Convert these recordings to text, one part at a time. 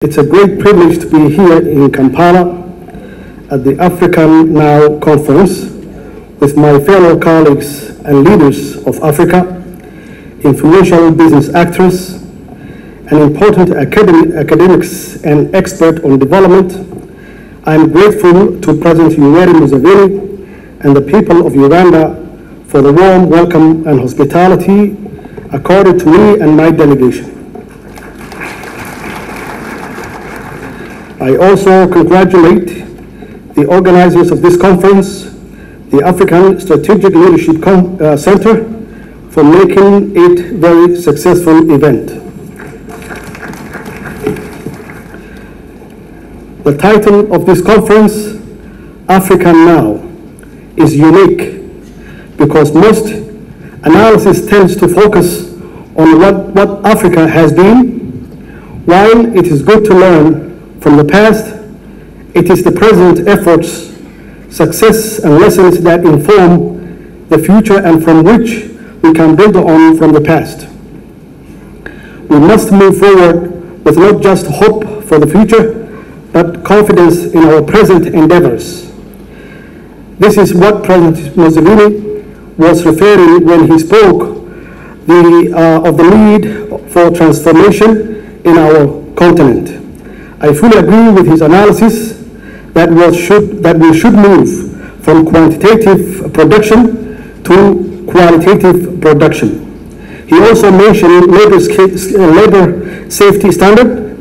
It's a great privilege to be here in Kampala at the African Now Conference with my fellow colleagues and leaders of Africa, influential business actors, and important academics and experts on development. I'm grateful to President Yoweri Museveni and the people of Uganda for the warm welcome and hospitality accorded to me and my delegation. I also congratulate the organizers of this conference, the African Strategic Leadership Center, for making it a very successful event. The title of this conference, Africa Now, is unique because most analysis tends to focus on what Africa has been. While it is good to learn from the past, it is the present efforts, success, and lessons that inform the future and from which we can build on from the past. We must move forward with not just hope for the future, but confidence in our present endeavors. This is what President Museveni was referring when he spoke of the need for transformation in our continent. I fully agree with his analysis that we should move from quantitative production to qualitative production. He also mentioned labor safety standard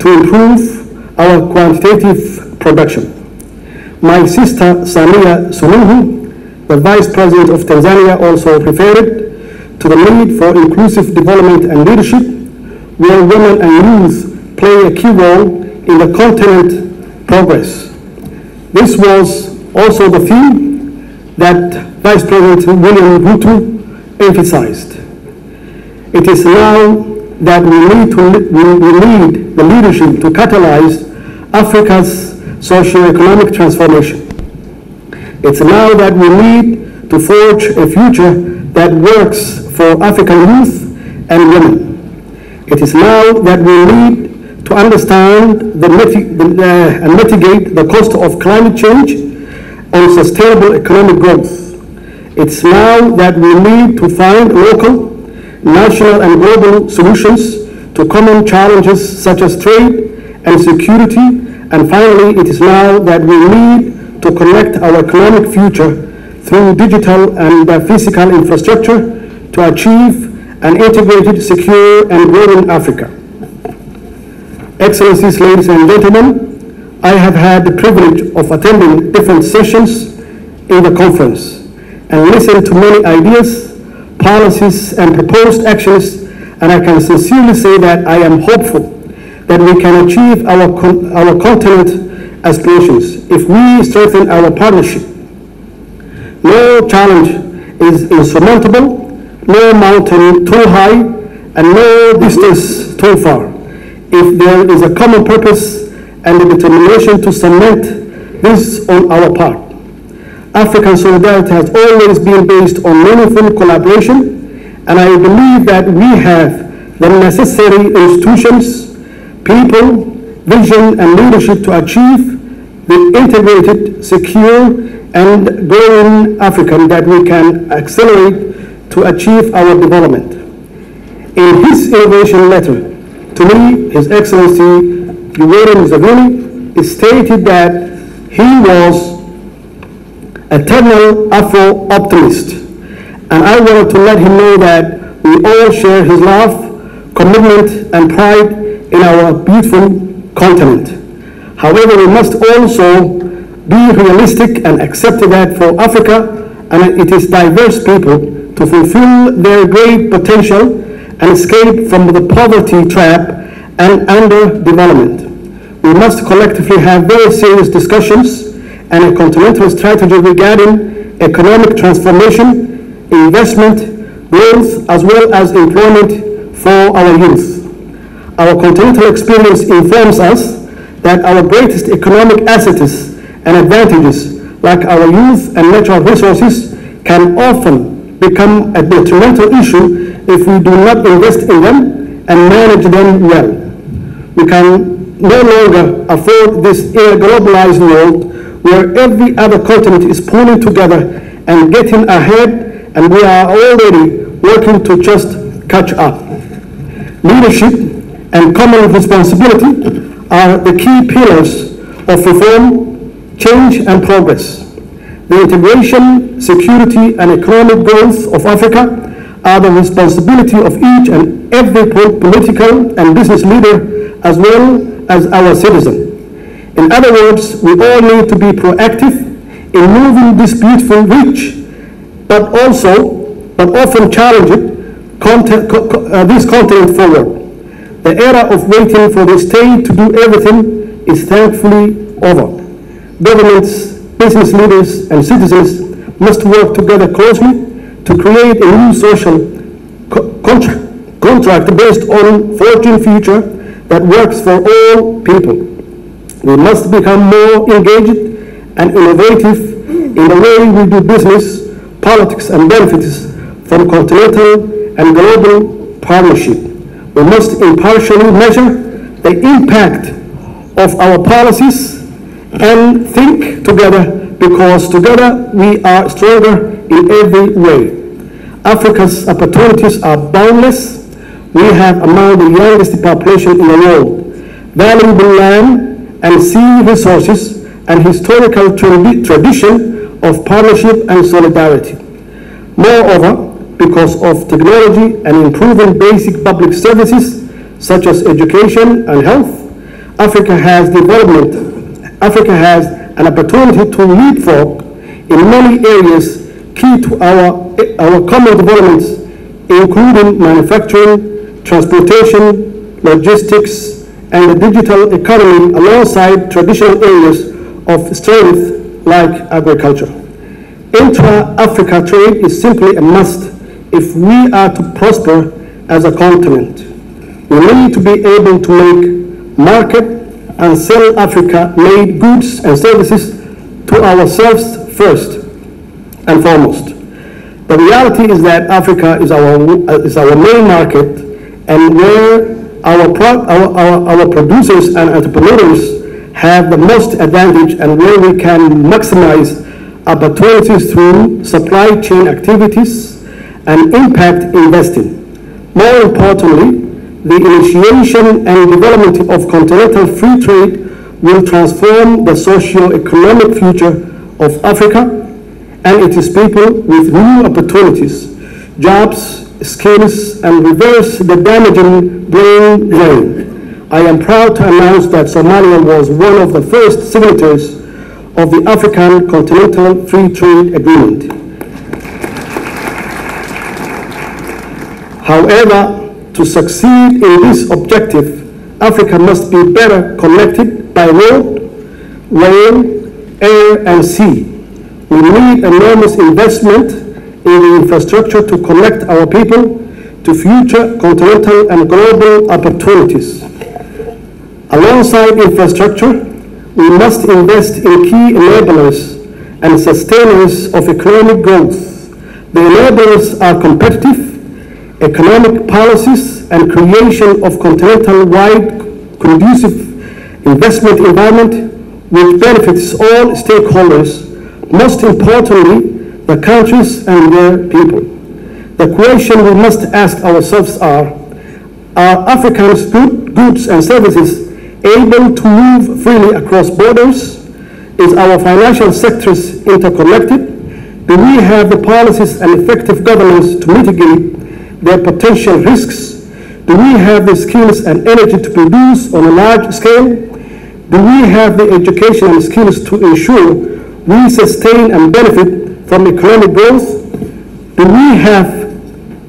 to improve our quantitative production. My sister Samia Suluhu, the Vice President of Tanzania, also referred to the need for inclusive development and leadership, where women and youth play a key role in the continent progress. This was also the theme that Vice President William Ruto emphasized. It is now that we need the leadership to catalyze Africa's socio-economic transformation. It's now that we need to forge a future that works for African youth and women. It is now that we need to understand and mitigate the cost of climate change and sustainable economic growth. It's now that we need to find local, national, and global solutions to common challenges such as trade and security. And finally, it is now that we need to connect our economic future through digital and physical infrastructure to achieve an integrated, secure, and growing Africa. Excellencies, ladies and gentlemen, I have had the privilege of attending different sessions in the conference and listened to many ideas, policies, and proposed actions, and I can sincerely say that I am hopeful that we can achieve our continent aspirations if we strengthen our partnership. No challenge is insurmountable, no mountain too high, and no distance too far, if there is a common purpose and a determination to cement this on our part. African solidarity has always been based on meaningful collaboration, and I believe that we have the necessary institutions, people, vision, and leadership to achieve the integrated, secure, and growing Africa that we can accelerate to achieve our development. In his innovation letter, to me, His Excellency Yoweri Museveni stated that he was eternal Afro-optimist, and I wanted to let him know that we all share his love, commitment, and pride in our beautiful continent. However, we must also be realistic and accept that for Africa and its diverse people to fulfill their great potential and escape from the poverty trap and underdevelopment. We must collectively have very serious discussions and a continental strategy regarding economic transformation, investment, growth, as well as employment for our youth. Our continental experience informs us that our greatest economic assets and advantages, like our youth and natural resources, can often become a detrimental issue if we do not invest in them and manage them well. We can no longer afford this in a globalized world where every other continent is pulling together and getting ahead, and we are already working to just catch up. Leadership and common responsibility are the key pillars of reform, change, and progress. The integration, security, and economic growth of Africa are the responsibility of each and every political and business leader, as well as our citizens. In other words, we all need to be proactive in moving this beautiful, rich, but often challenging this continent forward. The era of waiting for the state to do everything is thankfully over. Governments, business leaders, and citizens must work together closely to create a new social contract based on forging future that works for all people. We must become more engaged and innovative in the way we do business, politics, and benefits from continental and global partnership. We must impartially measure the impact of our policies and think together, because together we are stronger in every way. Africa's opportunities are boundless. We have among the youngest population in the world, valuable land and sea resources, and historical tradition of partnership and solidarity. Moreover, because of technology and improving basic public services such as education and health, Africa has an opportunity to leapfrog in many areas key to our common developments, including manufacturing, transportation, logistics, and the digital economy, alongside traditional areas of strength like agriculture. Intra-Africa trade is simply a must if we are to prosper as a continent. We need to be able to make, market, and sell Africa-made goods and services to ourselves first and foremost. The reality is that Africa is our main market, and where our producers and entrepreneurs have the most advantage, and where we can maximize opportunities through supply chain activities and impact investing. More importantly, the initiation and development of continental free trade will transform the socio-economic future of Africa and its people with new opportunities, jobs, skills, and reverse the damaging brain drain. I am proud to announce that Somalia was one of the first signatories of the African Continental Free Trade Agreement. However, to succeed in this objective, Africa must be better connected by road, rail, air, and sea. We need enormous investment in the infrastructure to connect our people to future continental and global opportunities. Alongside infrastructure, we must invest in key enablers and sustainers of economic growth. The enablers are competitive economic policies and creation of continental-wide conducive investment environment which benefits all stakeholders, most importantly, the countries and their people. The question we must ask ourselves are Africans' goods and services able to move freely across borders? Is our financial sectors interconnected? Do we have the policies and effective governance to mitigate their potential risks? Do we have the skills and energy to produce on a large scale? Do we have the education and skills to ensure we sustain and benefit from economic growth? Do we have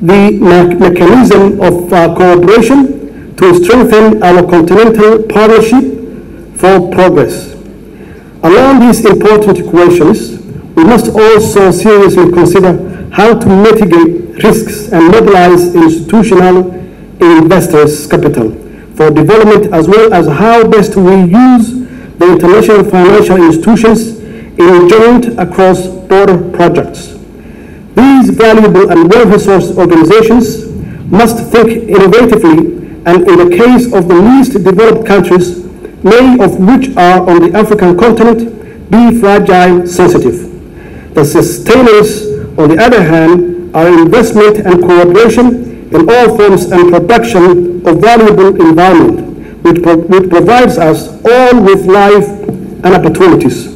the mechanism of cooperation to strengthen our continental partnership for progress? Along these important questions, we must also seriously consider how to mitigate risks and mobilize institutional investors' capital for development, as well as how best we use the international financial institutions in joint across-border projects. These valuable and well-resourced organizations must think innovatively, and in the case of the least developed countries, many of which are on the African continent, be fragile sensitive. The sustainers, on the other hand, are investment and cooperation in all forms and production of valuable environment, which provides us all with life and opportunities.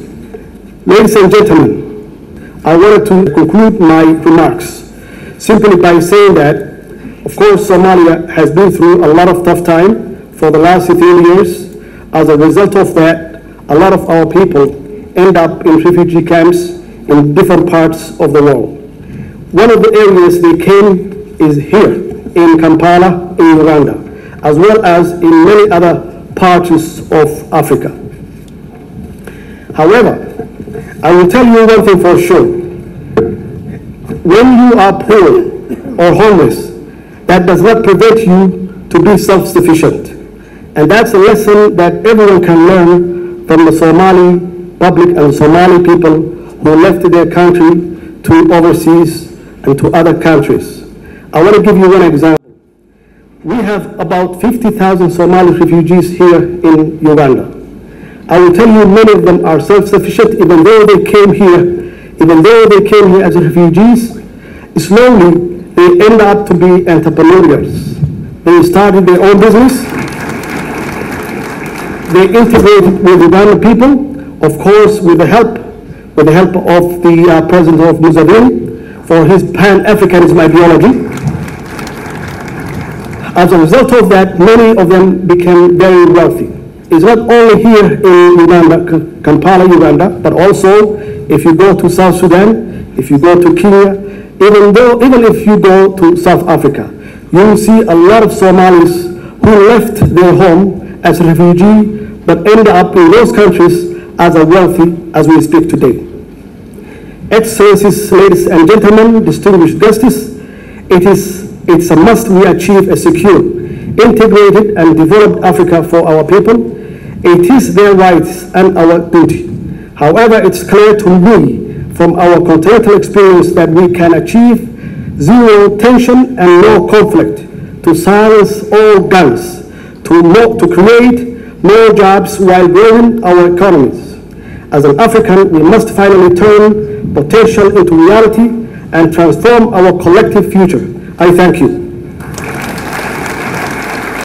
Ladies and gentlemen, I wanted to conclude my remarks simply by saying that, of course, Somalia has been through a lot of tough time for the last 15 years. As a result of that, a lot of our people end up in refugee camps in different parts of the world. One of the areas they came is here in Kampala, in Uganda, as well as in many other parts of Africa. However, I will tell you one thing for sure. When you are poor or homeless, that does not prevent you to be self-sufficient. And that's a lesson that everyone can learn from the Somali public and Somali people who left their country to overseas and to other countries. I want to give you one example. We have about 50,000 Somali refugees here in Uganda. I will tell you many of them are self-sufficient even though they came here as refugees. Slowly, they end up to be entrepreneurs. They started their own business. They integrated with Ugandan people, of course, with the help of the President of Museveni for his Pan-Africanism ideology. As a result of that, many of them became very wealthy. It's not only here in Uganda, Kampala, Uganda, but also if you go to South Sudan, if you go to Kenya, even if you go to South Africa, you will see a lot of Somalis who left their home as a refugee, but ended up in those countries as a wealthy as we speak today. Excellencies, ladies and gentlemen, distinguished guests, it's a must we achieve a secure, integrated and developed Africa for our people. It is their rights and our duty. However, it's clear to me from our continental experience that we can achieve zero tension and no conflict, to silence all guns, to create more jobs while growing our economies. As an African, we must finally turn potential into reality and transform our collective future. I thank you.